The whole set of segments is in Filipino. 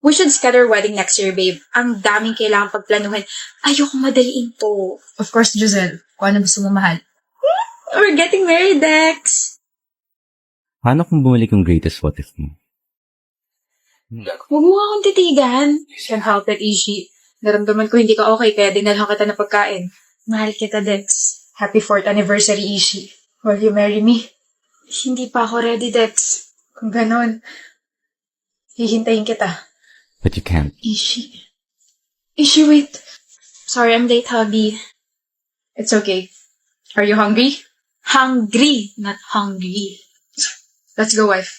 We should schedule our wedding next year, babe. Ang daming kailangan pagplanuhin. Ayoko madaliin to. Of course, Giselle. Kung ano gusto mo, mahal. We're getting married, Dex. Paano kung bumalik yung greatest what if mo? Huwag mo akong titigan. Can't help it, Ishi. Naramdaman ko hindi ka okay, kaya dinalhan kita ng pagkain. Mahal kita, Dex. Happy 4th anniversary, Ishi. Will you marry me? Hindi pa ako ready, Dex. Kung ganon, hihintayin kita. But you can't. Ishi, wait. Sorry, I'm late, hubby. It's okay. Are you hungry? Hungry, not hungry. Let's go, wife.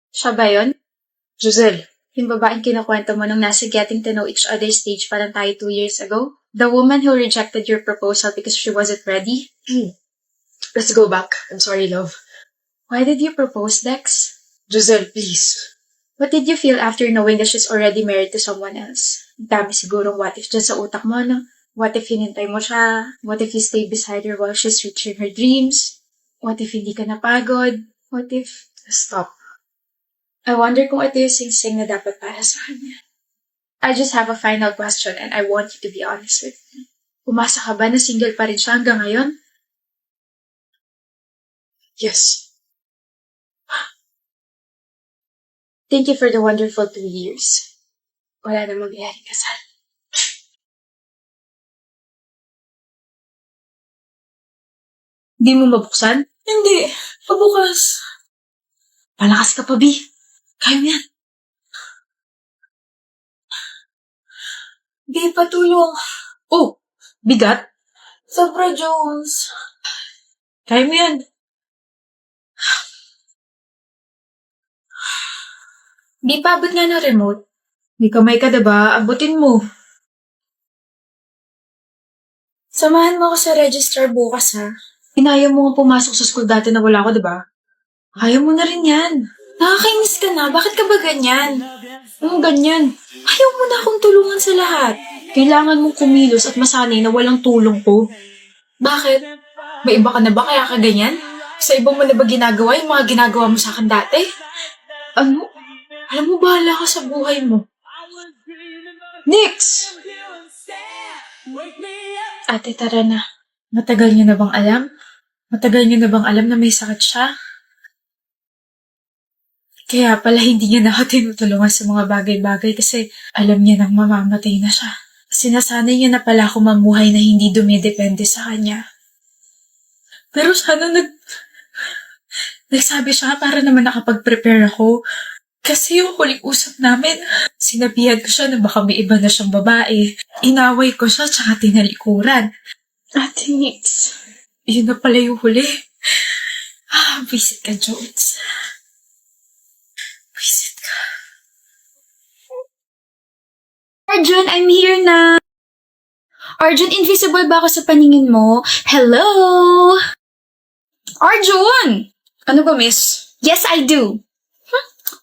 Siya ba yun? Giselle. Yung babaeng kinukwento mo nung nasa getting to know each other stage pa lang tayo 2 years ago? The woman who rejected your proposal because she wasn't ready? Let's go back. I'm sorry, love. Why did you propose, Dex? Giselle, please. What did you feel after knowing that she's already married to someone else? Dami sigurong what if dyan sa utak mo, no? What if hinintay mo siya? What if you stayed beside her while she's reaching her dreams? What if hindi ka napagod? What if... Stop. I wonder kung ito yung sing-sing na dapat para sa kanya. I just have a final question and I want you to be honest with me. Umasa ka ba na single pa rin siya hanggang ngayon? Yes. Thank you for the wonderful 2 years. Wala na mangyayaring kasal. Di mo mabuksan? Hindi. Pabukas. Palakas ka pa, B. Kaya mo yan. Di, patulong. Oh, bigat. Sobra, Jones. Kaya mo yan. Di pa abot nga ng remote. May kamay ka, diba? Abutin mo. Samahan mo ako sa registrar bukas, ha? Inaya mo nga pumasok sa school dati na wala ko, diba? Kaya mo na rin yan. Nakakainis ka na. Bakit ka ba ganyan? Anong ganyan? Ayaw mo na akong tulungan sa lahat. Kailangan mong kumilos at masanay na walang tulong ko. Bakit? May iba ka na ba kaya ka ganyan? Sa iba mo na ba ginagawa yung mga ginagawa mo sa akin dati? Ano? Alam mo, bahala ka sa buhay mo. Nix! Ate, tara na. Matagal niyo na bang alam? Matagal niyo na bang alam na may sakit siya? Kaya pala hindi niya na ako tinutulungan sa mga bagay-bagay kasi alam niya nang mamamatay na siya. Sinasanay niya na pala ako mamuhay na hindi dumidepende sa kanya. Pero sana nagsabi siya para naman nakapag-prepare ako. Kasi yung huling usap namin, sinabihan ko siya na baka may iba na siyang babae. Inaway ko siya tsaka tinalikuran. Ate Nix, yun na pala yung huli. Visit ka, Jones. Visit ka. Arjun, I'm here na. Arjun, invisible ba ako sa paningin mo? Hello? Arjun! Ano ba, miss? Yes, I do.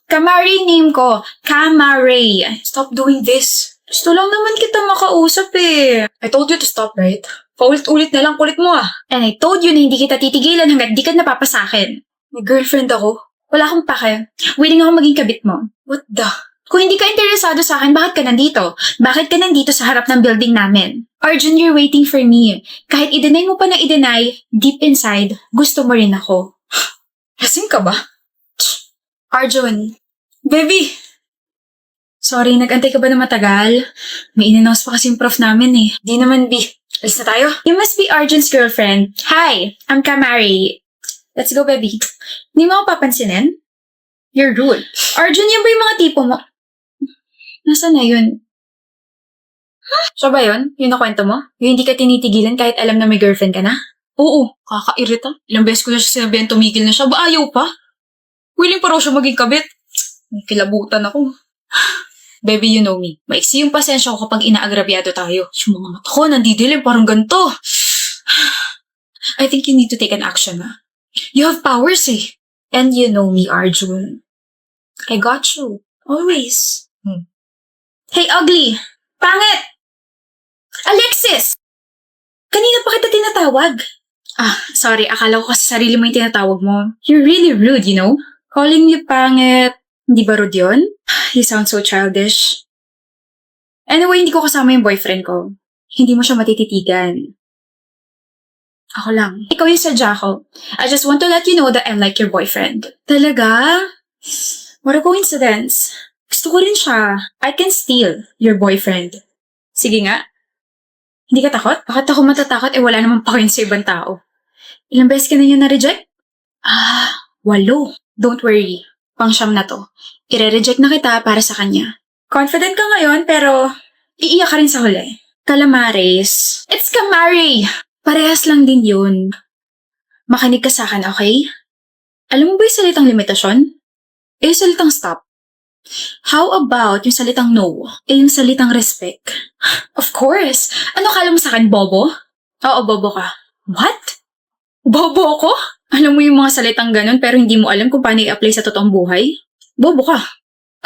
Kamari name ko. Kamari. Stop doing this. Gusto lang naman kita makausap eh. I told you to stop, right? Paulit-ulit na lang kulit mo ah. And I told you na hindi kita titigilan hanggat di ka napapasakin. May girlfriend ako. Wala akong pake. Willing ako maging kabit mo. What the? Kung hindi ka interesado sa akin, bakit ka nandito? Bakit ka nandito sa harap ng building namin? Arjun, you're waiting for me. Kahit i-deny mo pa na i-deny, deep inside, gusto mo rin ako. Lasing ka ba? Arjun. Baby! Sorry, nag-antay ka ba na matagal? May in-announce pa kasing prof namin eh. Di naman, B. Alis na tayo? You must be Arjun's girlfriend. Hi, I'm Kamari. Let's go, baby. Hindi mo ako papansinin? You're rude. Arjun, yan ba yung mga tipo mo? Nasaan na yun? Siya ba yun? Yung nakwento mo? Yung hindi ka tinitigilan kahit alam na may girlfriend ka na? Oo, kakairita. Ilang beses ko na siya sinabihan tumigil na siya. Ba ayaw pa? Willing pa raw siya maging kabit. Kilabutan ako. Baby, you know me. Maiksi yung pasensya ko kapag inaagrabyado tayo. Yung mga mata ko, nandidilim, parang ganito. I think you need to take an action, ha? You have powers, eh. And you know me, Arjun. I got you. Always. Hey, ugly! Pangit! Alexis! Kanina pa kita tinatawag. Sorry. Akala ko kasi sarili mo yung tinatawag mo. You're really rude, you know? Calling you pangit. Hindi ba rude yun? You sound so childish. Anyway, hindi ko kasama yung boyfriend ko. Hindi mo siya matititigan. Ako lang. Ikaw yung sadya ko. I just want to let you know that I'm like your boyfriend. Talaga? What a coincidence. Gusto ko rin siya. I can steal your boyfriend. Sige nga. Hindi ka takot? Bakit ako matatakot? Wala namang pa yun sa ibang tao. Ilang beses ka na niya na-reject? 8. Don't worry. Pang-siyam na to. Ire-reject na kita para sa kanya. Confident ka ngayon, pero iiyak ka rin sa huli. Calamares. It's Camare! Parehas lang din yun. Makinig ka sa akin, okay? Alam mo ba yung salitang limitasyon? Yung salitang stop. How about yung salitang no? Yung salitang respect? Of course! Ano kala mo sa akin, bobo? Oo, bobo ka. What? Bobo ko? Alam mo yung mga salitang ganun pero hindi mo alam kung paano i-apply sa totoong buhay? Bobo ka.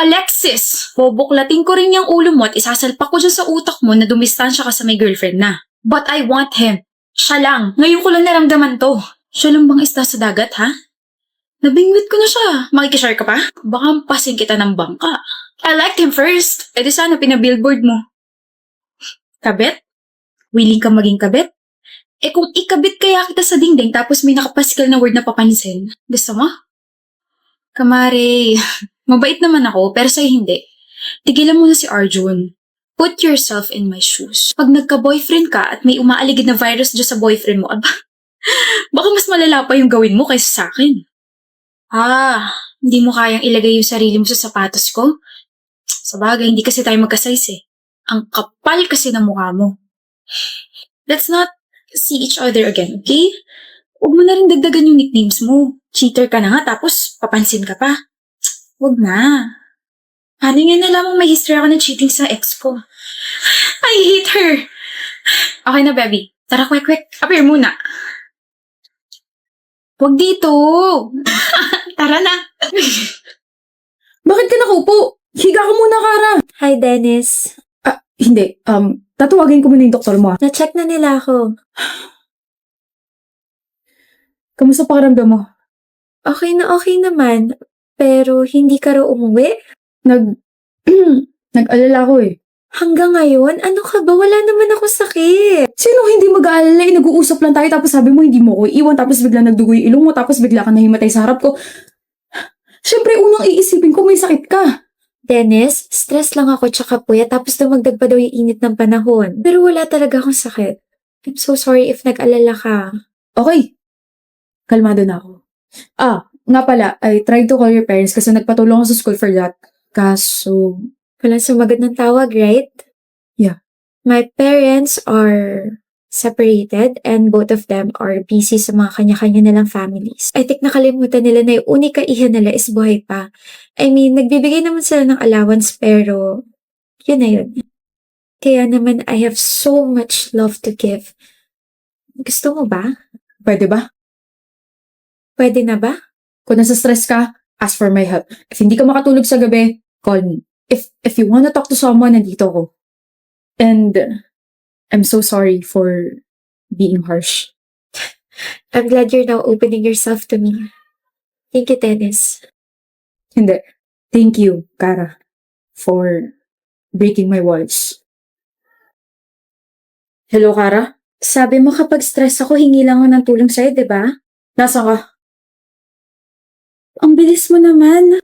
Alexis! Boboklating ko rin yung ulo mo at isasalpak ko dyan sa utak mo na dumistansya ka sa may girlfriend na. But I want him. Siya lang. Ngayon ko lang naramdaman to. Siya lang bang isda sa dagat, ha? Nabingwit ko na siya. Makikishare ka pa? Baka pasing kita ng bangka. I liked him first. E di sana pinabillboard mo. Kabit? Willing ka maging kabit? Eh kung ikabit kaya kita sa dingding tapos may nakapaskal na word na papansin, gusto mo? Kamare, mabait naman ako pero sa'yo hindi. Tigilan mo na si Arjun. Put yourself in my shoes. Pag nagka-boyfriend ka at may umaaligid na virus dyan sa boyfriend mo, baka mas malala pa yung gawin mo kaysa sa akin. Hindi mo kayang ilagay yung sarili mo sa sapatos ko? Sa bagay, hindi kasi tayo magka-size eh. Ang kapal kasi ng mukha mo. Let's not see each other again, okay? Huwag mo na rin dagdagan yung nicknames mo. Cheater ka na nga, tapos papansin ka pa. Huwag na. Paano nga nalamang may history ako ng cheating sa ex ko? I hate her! Okay na, baby. Tara, quick. Appear muna. Huwag dito! Tara na! Bakit ka nakaupo? Higa ka muna, Kara. Hi, Dennis. Hindi. Tatawagin ko muna yung doktor mo. Na-check na nila ako. Kamusta pakiramdam mo? Okay na okay naman. Pero hindi ka raw umuwi? Nag-alala ko eh. Hanggang ngayon? Ano ka ba? Wala naman ako sakit. Sino hindi mag-aalala eh? Nag-uusap lang tayo tapos sabi mo hindi mo ko iwan tapos bigla nagdugo yung ilong mo tapos bigla ka nahimatay sa harap ko. Siyempre, unang iisipin ko may sakit ka. Dennis, stress lang ako tsaka puya tapos dumagdag pa daw yung init ng panahon. Pero wala talaga akong sakit. I'm so sorry if nag-alala ka. Okay. Kalmado na ako. Nga pala, I tried to call your parents kasi nagpatulong ako sa school for that. Kaso, Walang sumagot ng tawag, right? Yeah. My parents are separated and both of them are busy sa mga kanya-kanya nilang families. I think nakalimutan nila na yung unika iha nila is buhay pa. I mean, nagbibigay naman sila ng allowance pero yun na yun. Kaya naman I have so much love to give. Gusto mo ba? pwede ba? Pwede na ba? Kung nasa stress ka, ask for my help. If hindi ka makatulog sa gabi, call me. If you wanna talk to someone, nandito ko. And I'm so sorry for being harsh. I'm glad you're now opening yourself to me. Thank you, Dennis. Hindi. Thank you, Kara, for breaking my walls. Hello, Kara? Sabi mo kapag stress ako, hingi lang ako ng tulong sa'yo, di ba? Nasa ka? Ang bilis mo naman.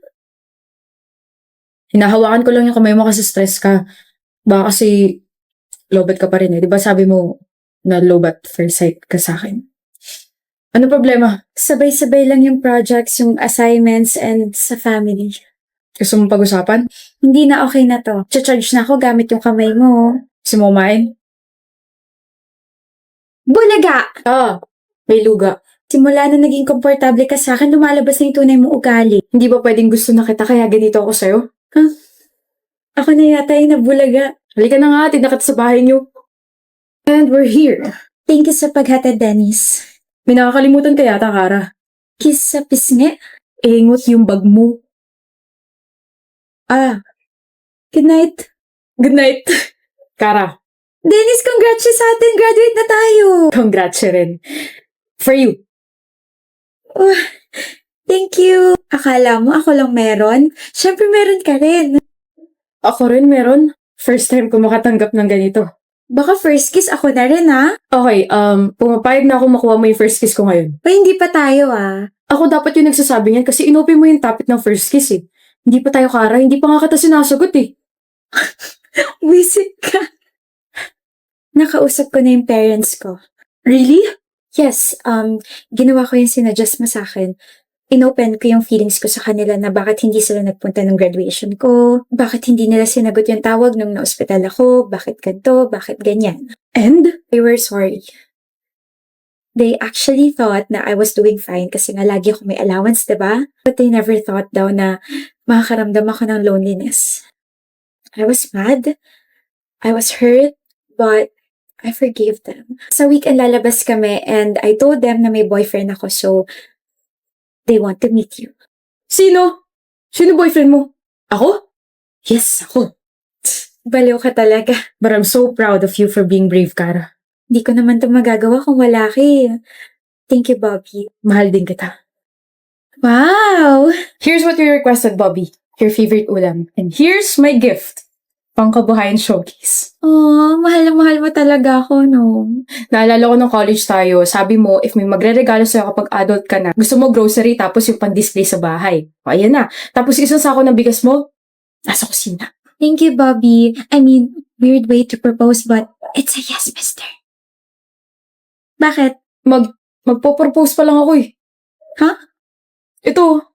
Hinahawakan ko lang yung kamay mo kasi stress ka. Baka kasi lobat ka pa rin eh. Di ba sabi mo na lobat first sight ka sa akin? Ano problema? Sabay-sabay lang yung projects, yung assignments, and sa family. Gusto mo pag-usapan? Hindi na okay na to. Charge na ako gamit yung kamay mo. Gusto mo kumain? Bulaga! May luga. Simula na naging komportable ka sa akin, lumalabas na yung tunay mong ugali. Hindi ba pwedeng gusto na kita kaya ganito ako sa'yo? Ako na yata yung nabulaga. Halika na nga, tignan kita sa bahay niyo. And we're here. Thank you sa paghatid, Dennis. May nakakalimutan ka yata, Kara. Kiss sa pisngi. Ingot yung bag mo. Good night. Good night. Kara, Dennis, congrats sa atin. Graduate na tayo. congrats rin. For you. Thank you. Akala mo ako lang meron? Siyempre meron ka rin. Ako rin meron. First time ko makatanggap ng ganito. Baka first kiss ako na rin, ha? Okay, pumapayag na ako makuha mo yung first kiss ko ngayon. Pa, hindi pa tayo, ah. Ako dapat yung nagsasabi niyan kasi inopen mo yung topic ng first kiss eh. Hindi pa tayo, Kara. Hindi pa nga kita sinasagot eh. Visit ka. Nakausap ko na yung parents ko. Really? Yes, ginawa ko yung sinadjust mo sa akin. Inopen ko yung feelings ko sa kanila na bakit hindi sila nagpunta ng graduation ko, bakit hindi nila sinagot yung tawag nung na-hospital ako, bakit ganito, bakit ganyan. And? They were sorry. They actually thought na I was doing fine kasi nga lagi ako may allowance, diba? But they never thought daw na makakaramdam ako ng loneliness. I was mad. I was hurt. But I forgave them. Sa weekend lalabas kami and I told them na may boyfriend ako so they want to meet you. Sino? Sino boyfriend mo? Ako? Yes, Ako. baliw ka talaga. But I'm so proud of you for being brave, Kara. Di ko naman ito magagawa kung wala ka eh. Thank you, Bobby. Mahal din kita. Wow! Here's what you requested, Bobby. Your favorite ulam. And here's my gift. Pangkabuhayan showcase. Oh, mahal na mahal mo talaga ako, no? Naalala ko nung college tayo, sabi mo, if may magre-regalo sa'yo kapag adult ka na, gusto mo grocery tapos yung pan-display sa bahay. O, ayan na. Tapos isang sako ng bigas mo, nasa kusina. Thank you, Bobby. I mean, weird way to propose but it's a yes, mister. Bakit? Magpo-propose pa lang ako eh. Ha? Ito.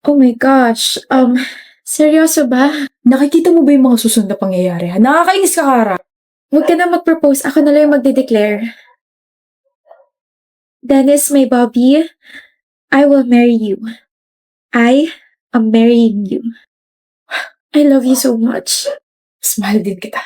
Oh my gosh. Seryoso ba? Nakikita mo ba yung mga susunod na pangyayari? Ha? Nakakainis ka, Kara. Huwag ka na mag-propose. Ako na lang yung magde-declare. Dennis, my Bobby, I will marry you. I am marrying you. I love you so much. Mas mahal din kita.